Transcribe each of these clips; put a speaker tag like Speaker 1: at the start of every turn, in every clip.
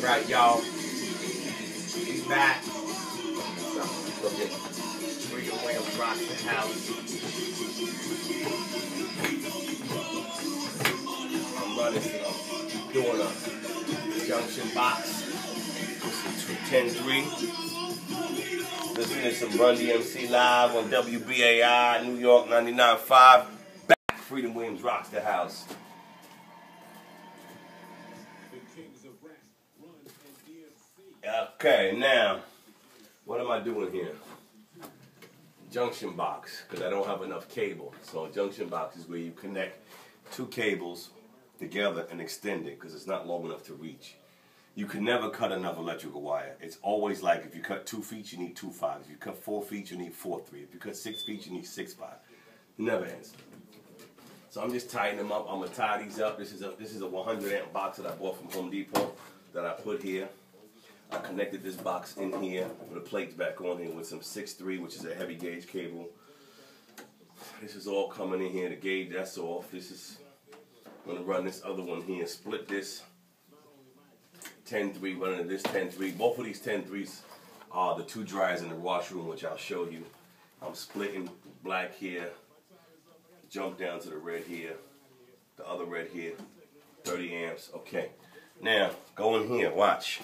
Speaker 1: Alright, y'all. We back. Freedom Williams rocks the house. I'm running, doing a junction box. This is 210-3. Listening to some Run DMC live on WBAI, New York 99.5. Back. Freedom Williams rocks the house. Okay, now, what am I doing here? Junction box, because I don't have enough cable. So a junction box is where you connect two cables together and extend it, because it's not long enough to reach. You can never cut enough electrical wire. It's always like if you cut 2 feet, you need 2 5. If you cut 4 feet, you need 4 3. If you cut 6 feet, you need 6 5. Never ends. So I'm just tying them up. I'm gonna tie these up. This is a 100 amp box that I bought from Home Depot that I put here. I connected this box in here with the plates back on here with some 6-3, which is a heavy gauge cable. This is all coming in here. The gauge, that's off. This is, I'm gonna run this other one here. Split this 10-3, running this 10-3. Both of these 10-3s are the 2 dryers in the washroom, which I'll show you. I'm splitting black here, jump down to the red here, the other red here, 30 amps. Okay, now go in here, watch.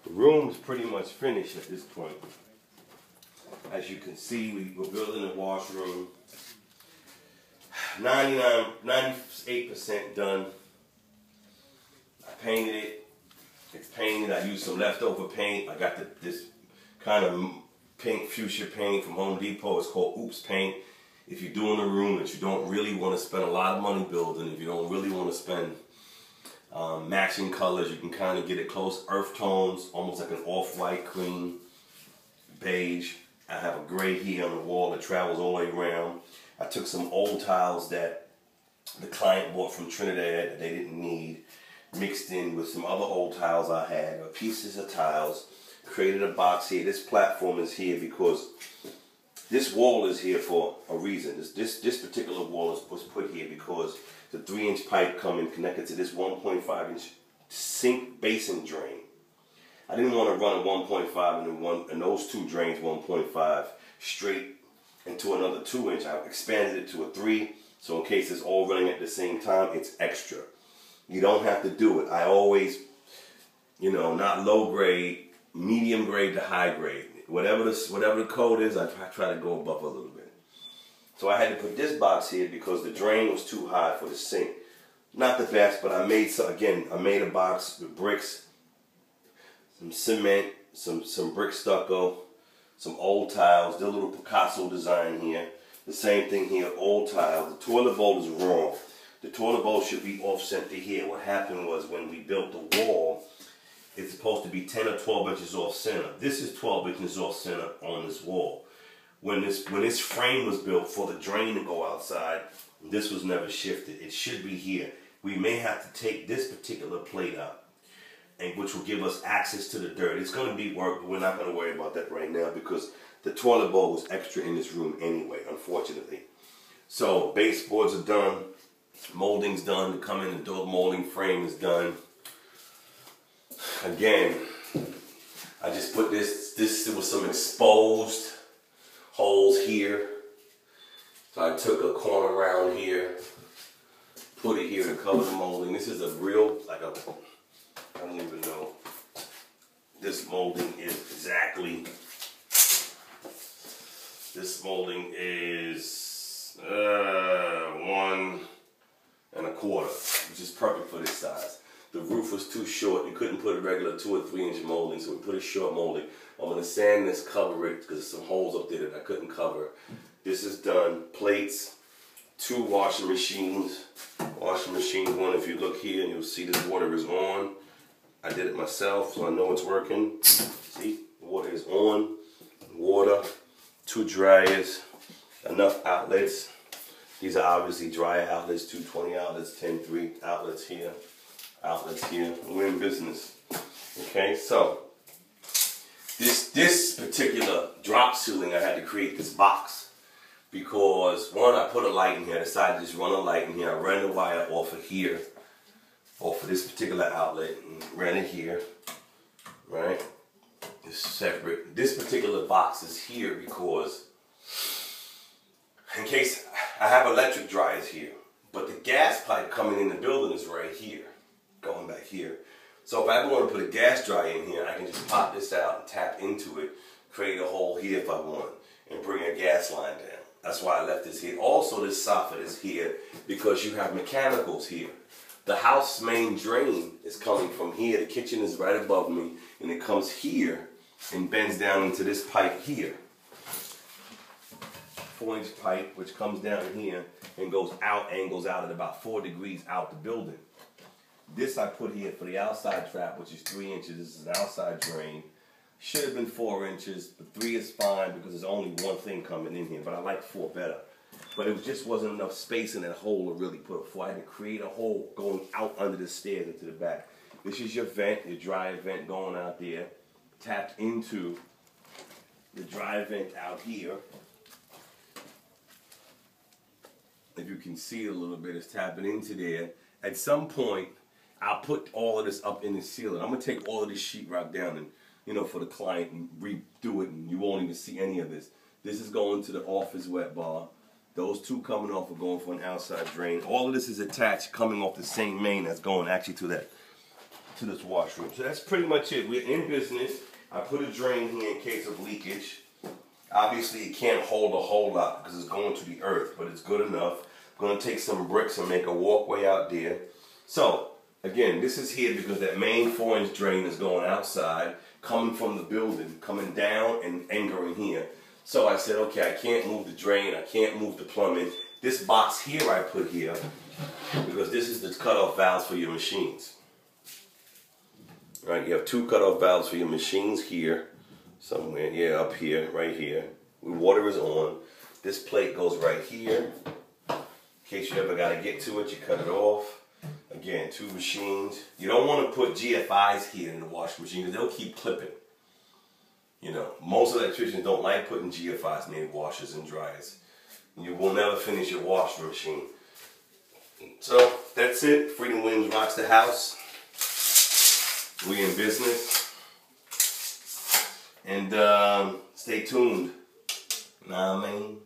Speaker 1: The room is pretty much finished at this point. As you can see, we're building a washroom. 98% done. I painted it. It's painted. I used some leftover paint. I got this kind of pink fuchsia paint from Home Depot. It's called Oops Paint. If you're doing a room that you don't really want to spend a lot of money building, if you don't really want to spend matching colors, you can kind of get it close. Earth tones, almost like an off-white, cream, beige. I have a gray here on the wall that travels all the way around. I took some old tiles that the client bought from Trinidad that they didn't need, mixed in with some other old tiles I had, pieces of tiles, created a box here. This platform is here because this wall is here for a reason. This particular wall was put here because the 3-inch pipe coming connected to this 1.5-inch sink basin drain. I didn't want to run a 1.5 and those 2 drains 1.5 straight into another 2-inch. I expanded it to a 3, so in case it's all running at the same time, it's extra. You don't have to do it. I always, not low grade, medium grade to high grade. Whatever the code is, I try to go above a little bit. So I had to put this box here because the drain was too high for the sink. Not the best, but I made I made a box with bricks, some cement, some brick stucco, some old tiles, did a little Picasso design here. The same thing here, old tile. The toilet bowl is wrong. The toilet bowl should be offset to here. What happened was when we built the wall, it's supposed to be 10 or 12 inches off center. This is 12 inches off center on this wall. When this frame was built for the drain to go outside, this was never shifted. It should be here. We may have to take this particular plate out, which will give us access to the dirt. It's going to be work, but we're not going to worry about that right now because the toilet bowl was extra in this room anyway, unfortunately. So baseboards are done, molding's done. To come in and do a molding frame is done. Again, I just put this was some exposed holes here. So I took a corner around here, put it here to cover the molding. This is a real, I don't even know. This molding is exactly, this molding is 1 1/4, which is perfect for this size. The roof was too short. You couldn't put a regular 2 or 3-inch molding, so we put a short molding. I'm going to sand this, cover it, because there's some holes up there that I couldn't cover. This is done. Plates, 2 washing machines. Washing machine 1, if you look here, and you'll see this water is on. I did it myself, so I know it's working. See, the water is on. Water, 2 dryers, enough outlets. These are obviously dryer outlets, 220 outlets, 10-3 outlets here. Outlets here. We're in business. Okay, so this particular drop ceiling, I had to create this box because 1, I put a light in here. I decided to just run a light in here. I ran the wire off of here or for this particular outlet and ran it here, right? It's separate. This particular box is here because in case I have electric dryers here, but the gas pipe coming in the building is right here, going back here. So if I want to put a gas dryer in here, I can just pop this out and tap into it, create a hole here if I want, and bring a gas line down. That's why I left this here. Also, this soffit is here because you have mechanicals here. The house main drain is coming from here. The kitchen is right above me, and it comes here and bends down into this pipe here. 4-inch pipe, which comes down here and goes out, angles out at about 4 degrees out the building. This I put here for the outside trap, which is 3 inches. This is an outside drain. Should have been 4 inches, but 3 is fine because there's only one thing coming in here, but I like 4 better. But it just wasn't enough space in that hole to really put a 4. I had to create a hole going out under the stairs into the back. This is your vent, your dry vent going out there. Tapped into the dry vent out here. If you can see it a little bit, it's tapping into there. At some point, I'll put all of this up in the ceiling. I'm gonna take all of this sheetrock down and, you know, for the client and redo it, and you won't even see any of this. This is going to the office wet bar. Those two coming off are going for an outside drain. All of this is attached, coming off the same main that's going actually to this washroom. So that's pretty much it. We're in business. I put a drain here in case of leakage. Obviously, it can't hold a whole lot because it's going to the earth, but it's good enough. I'm going to take some bricks and make a walkway out there. So, again, this is here because that main 4-inch drain is going outside, coming from the building, coming down and anchoring here. So I said, okay, I can't move the drain, I can't move the plumbing. This box here I put here because this is the cutoff valves for your machines. Right, you have 2 cutoff valves for your machines here, somewhere, yeah, up here, right here. When water is on, this plate goes right here. In case you ever got to get to it, you cut it off. Again, 2 machines. You don't want to put GFIs here in the washing machine because they'll keep clipping. You know, most electricians don't like putting GFIs near washers and dryers. You will never finish your washing machine. So, that's it. Freedom Williams rocks the house. We in business. And stay tuned. Know what I mean?